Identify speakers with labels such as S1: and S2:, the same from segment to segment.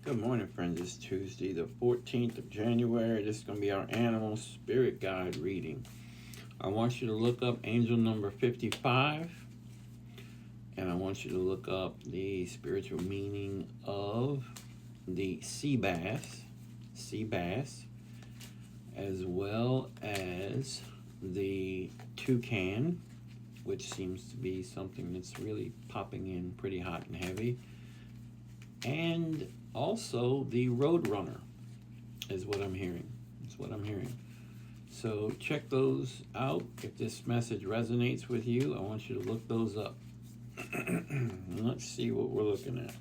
S1: Good morning, friends. It's Tuesday, the 14th of January. This is going to be our animal spirit guide reading. I want you to look up angel number 55, and I want you to look up the spiritual meaning of the sea bass, as well as the toucan, which seems to be something that's really popping in pretty hot and heavy, and also the roadrunner is what I'm hearing. That's what I'm hearing. So check those out. If this message resonates with you, I want you to look those up. Let's see what we're looking at.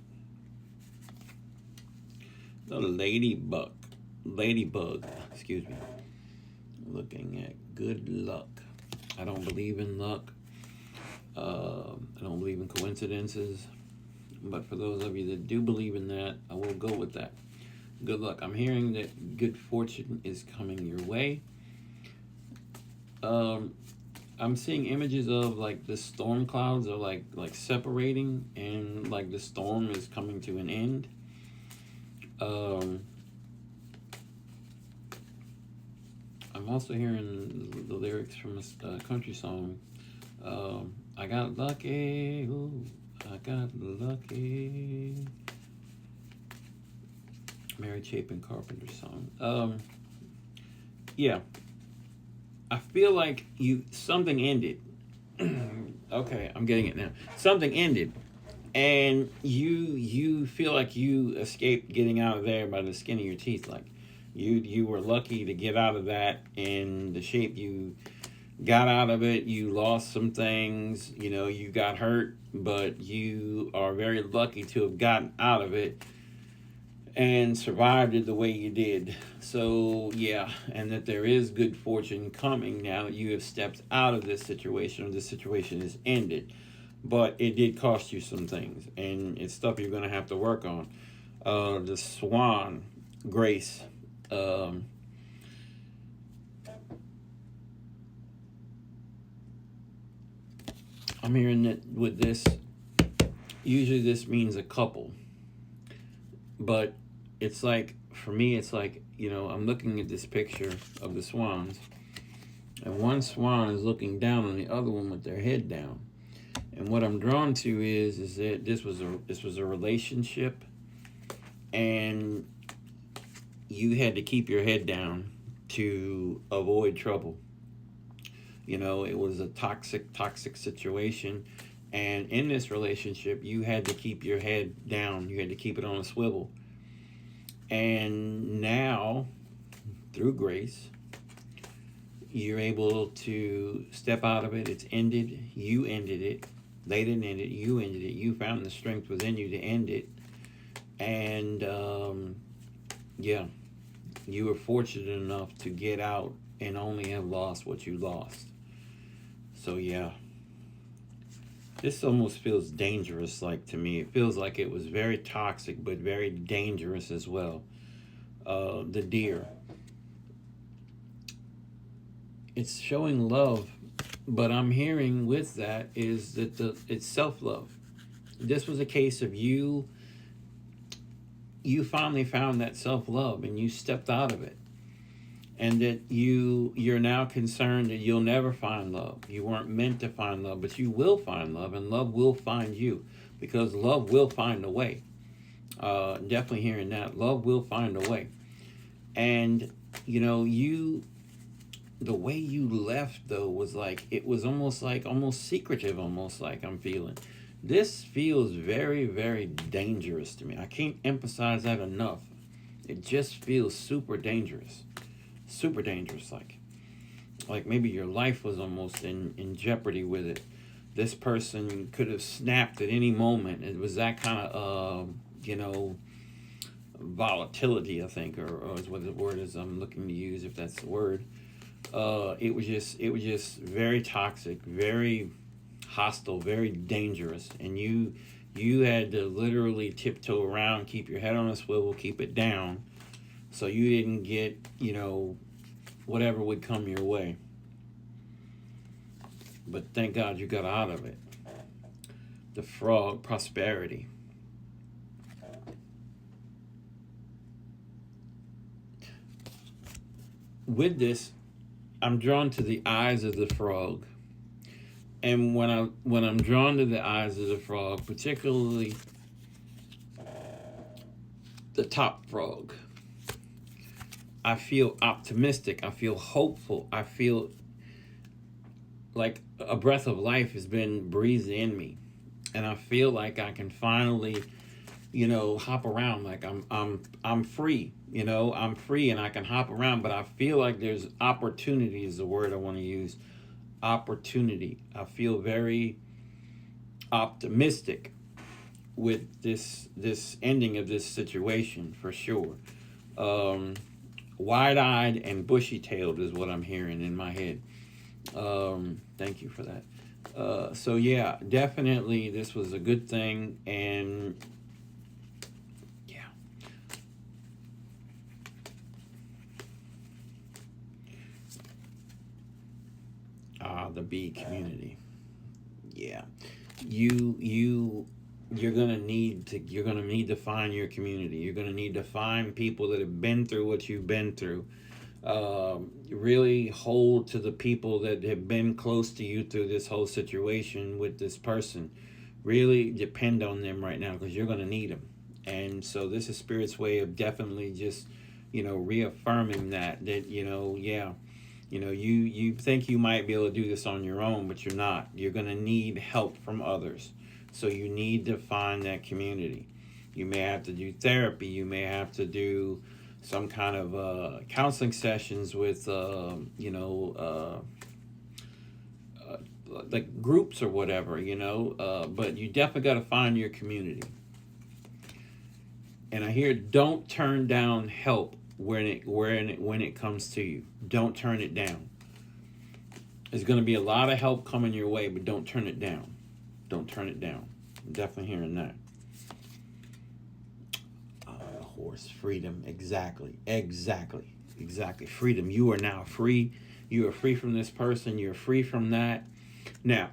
S1: The ladybug, excuse me. Looking at good luck. I don't believe in luck. I don't believe in coincidences. But for those of you that do believe in that, I will go with that. Good luck. I'm hearing that good fortune is coming your way. I'm seeing images of like the storm clouds are like separating, and like the storm is coming to an end. I'm also hearing the lyrics from a country song. I got lucky, ooh, I got lucky. Mary Chapin Carpenter song. Yeah, I feel like something ended. Okay, I'm getting it now. Something ended, and you feel like you escaped getting out of there by the skin of your teeth. Like you were lucky to get out of that in the shape you got out of it. You lost some things, you got hurt, but you are very lucky to have gotten out of it and survived it the way you did. So yeah, and that there is good fortune coming now that you have stepped out of this situation, or this situation is ended. But it did cost you some things, and it's stuff you're going to have to work on. The swan, Grace. I'm hearing that with this, usually this means a couple. But it's like, for me, it's like, I'm looking at this picture of the swans, and one swan is looking down on the other one with their head down. And what I'm drawn to is that this was a relationship, and you had to keep your head down to avoid trouble. It was a toxic situation. And in this relationship, you had to keep your head down. You had to keep it on a swivel. And now, through grace, you're able to step out of it. It's ended. You ended it. They didn't end it. You ended it. You found the strength within you to end it. And, yeah, you were fortunate enough to get out and only have lost what you lost. So, yeah. This almost feels dangerous, like, to me. It feels like it was very toxic, but very dangerous as well. The deer. It's showing love, but I'm hearing with that is that it's self-love. This was a case of you finally found that self-love, and you stepped out of it. And that you're now concerned that you'll never find love. You weren't meant to find love, but you will find love, and love will find you, because love will find a way. Definitely hearing that. Love will find a way. And, the way you left, though, was like, it was almost secretive, almost like I'm feeling. This feels very, very dangerous to me. I can't emphasize that enough. It just feels super dangerous. Super dangerous, like maybe your life was almost in jeopardy with it. This person could have snapped at any moment. It was that kind of volatility, I think, or is what the word is I'm looking to use, if that's the word. It was just very toxic, very hostile, very dangerous, and you had to literally tiptoe around, keep your head on a swivel, keep it down, so you didn't get, whatever would come your way. But thank God you got out of it. The frog, prosperity. with this, I'm drawn to the eyes of the frog. And when I'm drawn to the eyes of the frog, particularly the top frog, I feel optimistic. I feel hopeful. I feel like a breath of life has been breathed in me, and I feel like I can finally, hop around. Like I'm free. I'm free and I can hop around. But I feel like there's opportunity is the word I want to use. Opportunity. I feel very optimistic with this ending of this situation for sure. Wide-eyed and bushy-tailed is what I'm hearing in my head. Thank you for that. So yeah, definitely this was a good thing, and yeah. The bee community. Yeah. You're gonna need to find your community. You're gonna need to find people that have been through what you've been through. Really hold to the people that have been close to you through this whole situation with this person. Really depend on them right now, because you're gonna need them. And so this is Spirit's way of definitely just, reaffirming that yeah, you think you might be able to do this on your own, but you're not. You're going to need help from others. So you need to find that community. You may have to do therapy. You may have to do some kind of counseling sessions with, like groups or whatever, but you definitely got to find your community. And I hear, don't turn down help when it comes to you. Don't turn it down. There's going to be a lot of help coming your way, but don't turn it down. Don't turn it down. I'm definitely hearing that. Horse, freedom, exactly. Freedom. You are now free. You are free from this person. You're free from that. Now,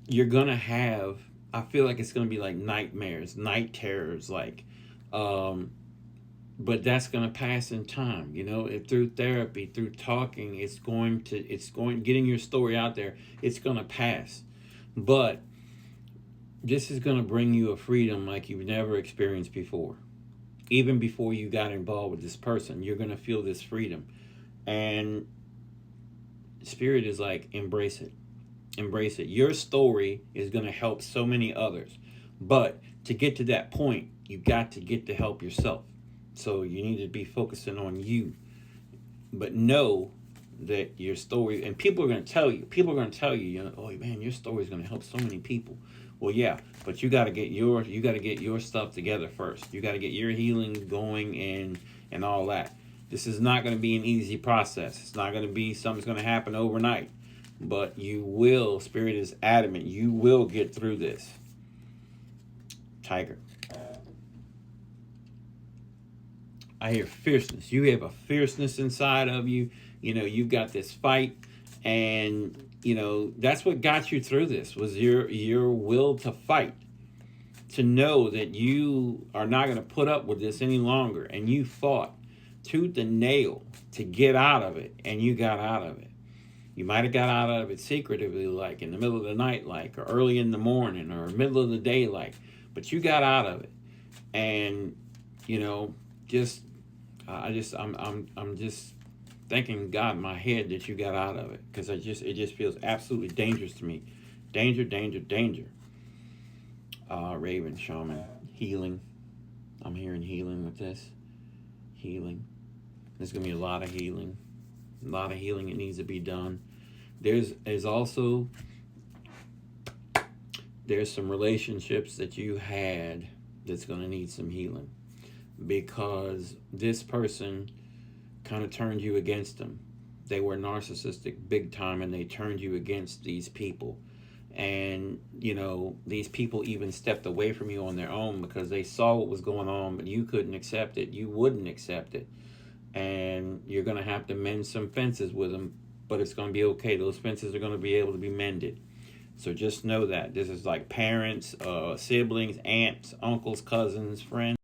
S1: you're going to have, I feel like it's going to be like nightmares, night terrors, like, but that's going to pass in time, through therapy, through talking, getting your story out there, it's going to pass. But this is going to bring you a freedom like you've never experienced before. Even before you got involved with this person, you're going to feel this freedom. And Spirit is like, embrace it. Embrace it. Your story is going to help so many others. But to get to that point, you got to get the help yourself. So you need to be focusing on you. But know that your story, and people are going to tell you, oh man, your story is going to help so many people. Well, yeah, but you got to get your stuff together first. You got to get your healing going and all that. This is not going to be an easy process. It's not going to be something's going to happen overnight. But you will, Spirit is adamant, you will get through this. Tiger. I hear fierceness. You have a fierceness inside of you. You've got this fight, and that's what got you through this, was your will to fight, to know that you are not going to put up with this any longer, and you fought tooth and nail to get out of it, and you got out of it. You might have got out of it secretively, like in the middle of the night, like, or early in the morning, or middle of the day, like, but you got out of it. And I'm just thanking God in my head that you got out of it, because it just feels absolutely dangerous to me. Danger. Raven, shaman, healing. I'm hearing healing with this. Healing. There's gonna be a lot of healing. A lot of healing that needs to be done. There's also some relationships that you had that's gonna need some healing, because this person kind of turned you against them. They were narcissistic big time, and they turned you against these people. And these people even stepped away from you on their own because they saw what was going on, but you couldn't accept it. You wouldn't accept it. And you're going to have to mend some fences with them, but it's going to be okay. Those fences are going to be able to be mended. So just know that. This is like parents, siblings, aunts, uncles, cousins, friends.